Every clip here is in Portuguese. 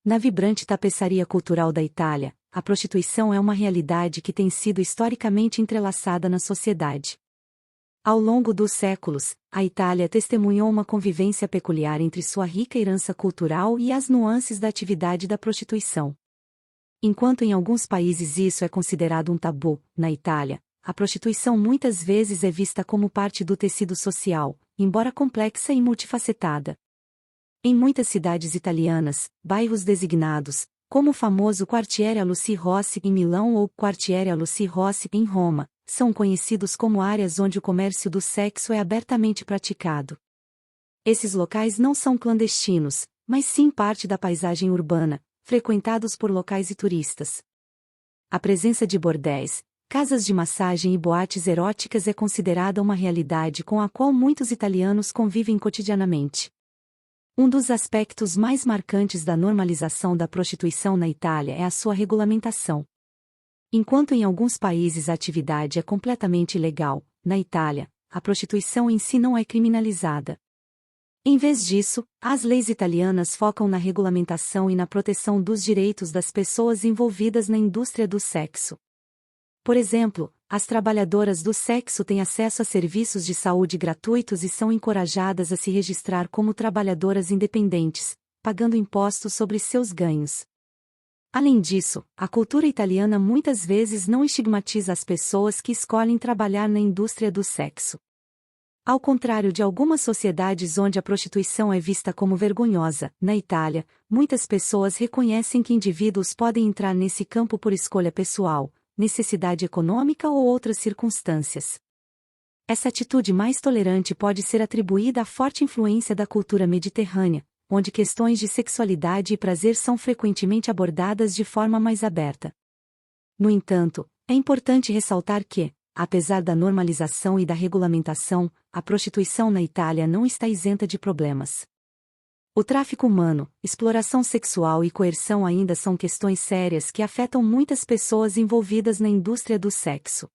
Na vibrante tapeçaria cultural da Itália, a prostituição é uma realidade que tem sido historicamente entrelaçada na sociedade. Ao longo dos séculos, a Itália testemunhou uma convivência peculiar entre sua rica herança cultural e as nuances da atividade da prostituição. Enquanto em alguns países isso é considerado um tabu, na Itália, a prostituição muitas vezes é vista como parte do tecido social, embora complexa e multifacetada. Em muitas cidades italianas, bairros designados, como o famoso Quartiere Luci Rossi em Milão ou Quartiere Luci Rossi em Roma, são conhecidos como áreas onde o comércio do sexo é abertamente praticado. Esses locais não são clandestinos, mas sim parte da paisagem urbana, frequentados por locais e turistas. A presença de bordéis, casas de massagem e boates eróticas é considerada uma realidade com a qual muitos italianos convivem cotidianamente. Um dos aspectos mais marcantes da normalização da prostituição na Itália é a sua regulamentação. Enquanto em alguns países a atividade é completamente ilegal, na Itália, a prostituição em si não é criminalizada. Em vez disso, as leis italianas focam na regulamentação e na proteção dos direitos das pessoas envolvidas na indústria do sexo. Por exemplo, as trabalhadoras do sexo têm acesso a serviços de saúde gratuitos e são encorajadas a se registrar como trabalhadoras independentes, pagando impostos sobre seus ganhos. Além disso, a cultura italiana muitas vezes não estigmatiza as pessoas que escolhem trabalhar na indústria do sexo. Ao contrário de algumas sociedades onde a prostituição é vista como vergonhosa, na Itália, muitas pessoas reconhecem que indivíduos podem entrar nesse campo por escolha pessoal, necessidade econômica ou outras circunstâncias. Essa atitude mais tolerante pode ser atribuída à forte influência da cultura mediterrânea, onde questões de sexualidade e prazer são frequentemente abordadas de forma mais aberta. No entanto, é importante ressaltar que, apesar da normalização e da regulamentação, a prostituição na Itália não está isenta de problemas. O tráfico humano, exploração sexual e coerção ainda são questões sérias que afetam muitas pessoas envolvidas na indústria do sexo.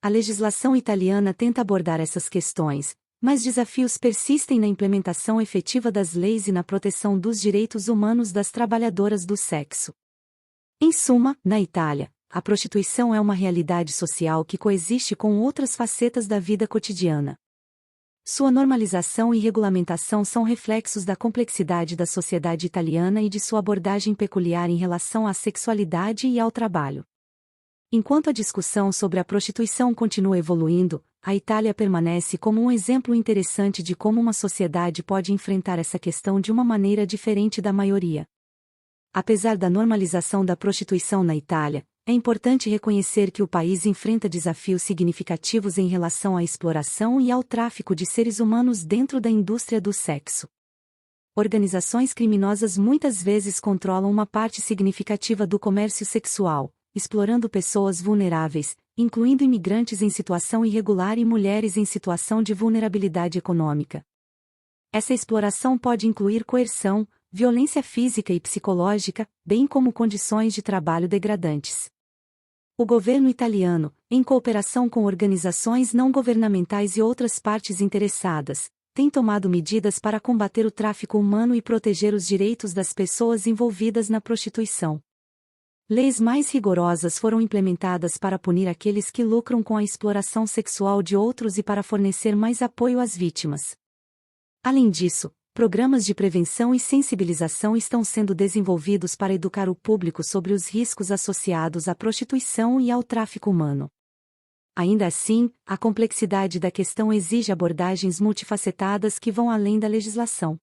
A legislação italiana tenta abordar essas questões, mas desafios persistem na implementação efetiva das leis e na proteção dos direitos humanos das trabalhadoras do sexo. Em suma, na Itália, a prostituição é uma realidade social que coexiste com outras facetas da vida cotidiana. Sua normalização e regulamentação são reflexos da complexidade da sociedade italiana e de sua abordagem peculiar em relação à sexualidade e ao trabalho. Enquanto a discussão sobre a prostituição continua evoluindo, a Itália permanece como um exemplo interessante de como uma sociedade pode enfrentar essa questão de uma maneira diferente da maioria. Apesar da normalização da prostituição na Itália, é importante reconhecer que o país enfrenta desafios significativos em relação à exploração e ao tráfico de seres humanos dentro da indústria do sexo. Organizações criminosas muitas vezes controlam uma parte significativa do comércio sexual, explorando pessoas vulneráveis, incluindo imigrantes em situação irregular e mulheres em situação de vulnerabilidade econômica. Essa exploração pode incluir coerção, violência física e psicológica, bem como condições de trabalho degradantes. O governo italiano, em cooperação com organizações não governamentais e outras partes interessadas, tem tomado medidas para combater o tráfico humano e proteger os direitos das pessoas envolvidas na prostituição. Leis mais rigorosas foram implementadas para punir aqueles que lucram com a exploração sexual de outros e para fornecer mais apoio às vítimas. Além disso, programas de prevenção e sensibilização estão sendo desenvolvidos para educar o público sobre os riscos associados à prostituição e ao tráfico humano. Ainda assim, a complexidade da questão exige abordagens multifacetadas que vão além da legislação.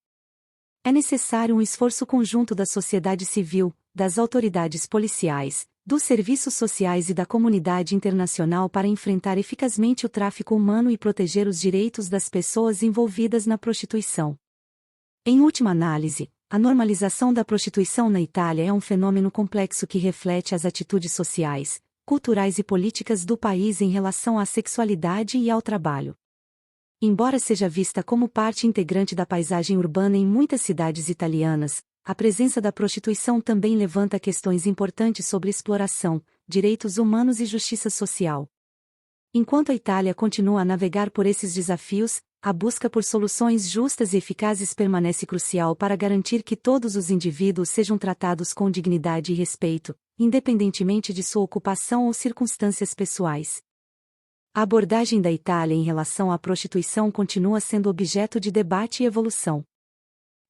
É necessário um esforço conjunto da sociedade civil, das autoridades policiais, dos serviços sociais e da comunidade internacional para enfrentar eficazmente o tráfico humano e proteger os direitos das pessoas envolvidas na prostituição. Em última análise, a normalização da prostituição na Itália é um fenômeno complexo que reflete as atitudes sociais, culturais e políticas do país em relação à sexualidade e ao trabalho. Embora seja vista como parte integrante da paisagem urbana em muitas cidades italianas, a presença da prostituição também levanta questões importantes sobre exploração, direitos humanos e justiça social. Enquanto a Itália continua a navegar por esses desafios, a busca por soluções justas e eficazes permanece crucial para garantir que todos os indivíduos sejam tratados com dignidade e respeito, independentemente de sua ocupação ou circunstâncias pessoais. A abordagem da Itália em relação à prostituição continua sendo objeto de debate e evolução.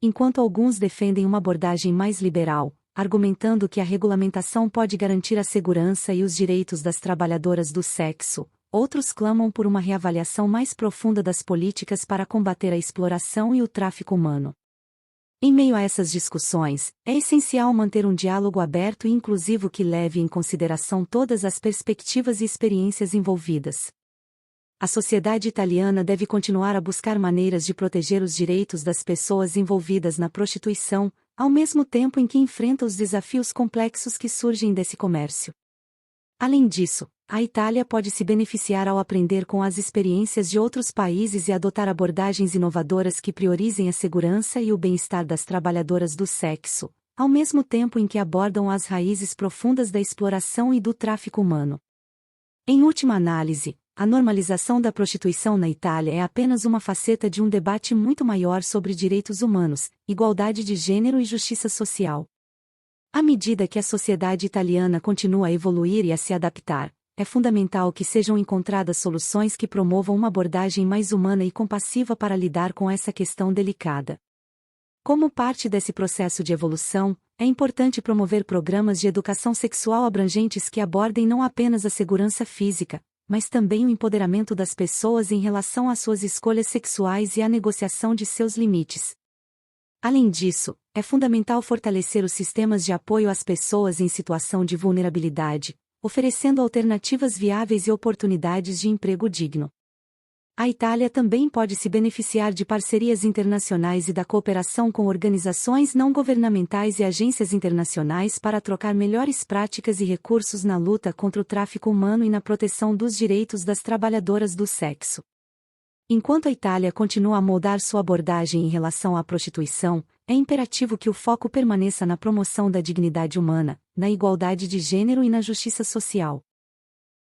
Enquanto alguns defendem uma abordagem mais liberal, argumentando que a regulamentação pode garantir a segurança e os direitos das trabalhadoras do sexo, outros clamam por uma reavaliação mais profunda das políticas para combater a exploração e o tráfico humano. Em meio a essas discussões, é essencial manter um diálogo aberto e inclusivo que leve em consideração todas as perspectivas e experiências envolvidas. A sociedade italiana deve continuar a buscar maneiras de proteger os direitos das pessoas envolvidas na prostituição, ao mesmo tempo em que enfrenta os desafios complexos que surgem desse comércio. Além disso, a Itália pode se beneficiar ao aprender com as experiências de outros países e adotar abordagens inovadoras que priorizem a segurança e o bem-estar das trabalhadoras do sexo, ao mesmo tempo em que abordam as raízes profundas da exploração e do tráfico humano. Em última análise, a normalização da prostituição na Itália é apenas uma faceta de um debate muito maior sobre direitos humanos, igualdade de gênero e justiça social. À medida que a sociedade italiana continua a evoluir e a se adaptar, é fundamental que sejam encontradas soluções que promovam uma abordagem mais humana e compassiva para lidar com essa questão delicada. Como parte desse processo de evolução, é importante promover programas de educação sexual abrangentes que abordem não apenas a segurança física, mas também o empoderamento das pessoas em relação às suas escolhas sexuais e a negociação de seus limites. Além disso, é fundamental fortalecer os sistemas de apoio às pessoas em situação de vulnerabilidade, oferecendo alternativas viáveis e oportunidades de emprego digno. A Itália também pode se beneficiar de parcerias internacionais e da cooperação com organizações não governamentais e agências internacionais para trocar melhores práticas e recursos na luta contra o tráfico humano e na proteção dos direitos das trabalhadoras do sexo. Enquanto a Itália continua a moldar sua abordagem em relação à prostituição, é imperativo que o foco permaneça na promoção da dignidade humana, na igualdade de gênero e na justiça social.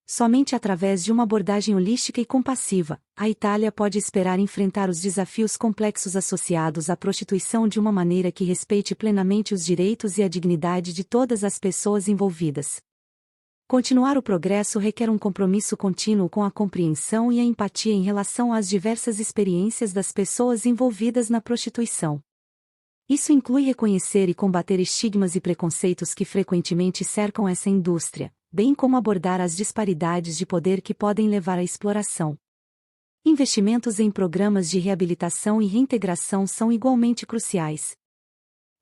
Somente através de uma abordagem holística e compassiva, a Itália pode esperar enfrentar os desafios complexos associados à prostituição de uma maneira que respeite plenamente os direitos e a dignidade de todas as pessoas envolvidas. Continuar o progresso requer um compromisso contínuo com a compreensão e a empatia em relação às diversas experiências das pessoas envolvidas na prostituição. Isso inclui reconhecer e combater estigmas e preconceitos que frequentemente cercam essa indústria, bem como abordar as disparidades de poder que podem levar à exploração. Investimentos em programas de reabilitação e reintegração são igualmente cruciais.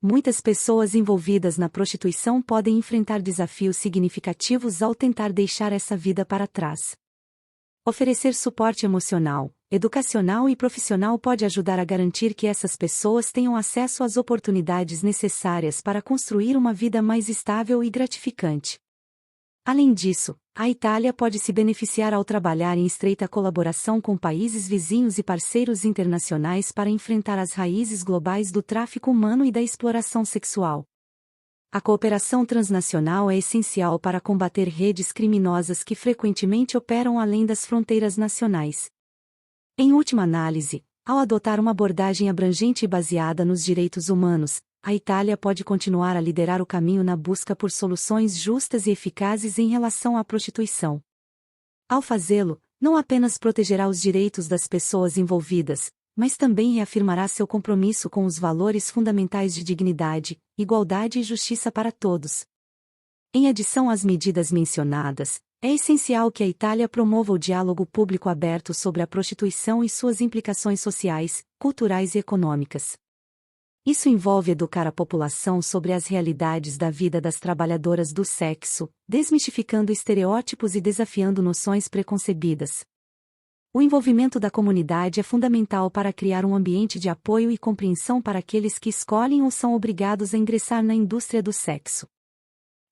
Muitas pessoas envolvidas na prostituição podem enfrentar desafios significativos ao tentar deixar essa vida para trás. Oferecer suporte emocional, educacional e profissional pode ajudar a garantir que essas pessoas tenham acesso às oportunidades necessárias para construir uma vida mais estável e gratificante. Além disso, a Itália pode se beneficiar ao trabalhar em estreita colaboração com países vizinhos e parceiros internacionais para enfrentar as raízes globais do tráfico humano e da exploração sexual. A cooperação transnacional é essencial para combater redes criminosas que frequentemente operam além das fronteiras nacionais. Em última análise, ao adotar uma abordagem abrangente e baseada nos direitos humanos, a Itália pode continuar a liderar o caminho na busca por soluções justas e eficazes em relação à prostituição. Ao fazê-lo, não apenas protegerá os direitos das pessoas envolvidas, mas também reafirmará seu compromisso com os valores fundamentais de dignidade, igualdade e justiça para todos. Em adição às medidas mencionadas, é essencial que a Itália promova o diálogo público aberto sobre a prostituição e suas implicações sociais, culturais e econômicas. Isso envolve educar a população sobre as realidades da vida das trabalhadoras do sexo, desmistificando estereótipos e desafiando noções preconcebidas. O envolvimento da comunidade é fundamental para criar um ambiente de apoio e compreensão para aqueles que escolhem ou são obrigados a ingressar na indústria do sexo.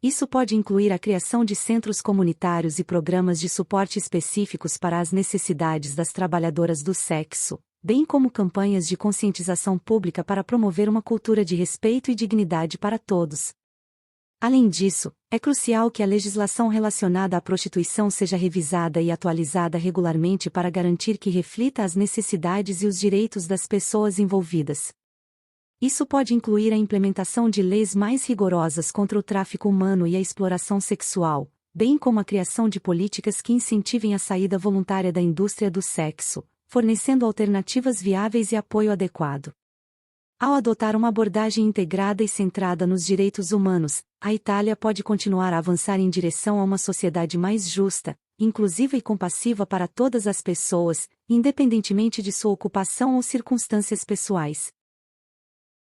Isso pode incluir a criação de centros comunitários e programas de suporte específicos para as necessidades das trabalhadoras do sexo, bem como campanhas de conscientização pública para promover uma cultura de respeito e dignidade para todos. Além disso, é crucial que a legislação relacionada à prostituição seja revisada e atualizada regularmente para garantir que reflita as necessidades e os direitos das pessoas envolvidas. Isso pode incluir a implementação de leis mais rigorosas contra o tráfico humano e a exploração sexual, bem como a criação de políticas que incentivem a saída voluntária da indústria do sexo, fornecendo alternativas viáveis e apoio adequado. Ao adotar uma abordagem integrada e centrada nos direitos humanos, a Itália pode continuar a avançar em direção a uma sociedade mais justa, inclusiva e compassiva para todas as pessoas, independentemente de sua ocupação ou circunstâncias pessoais.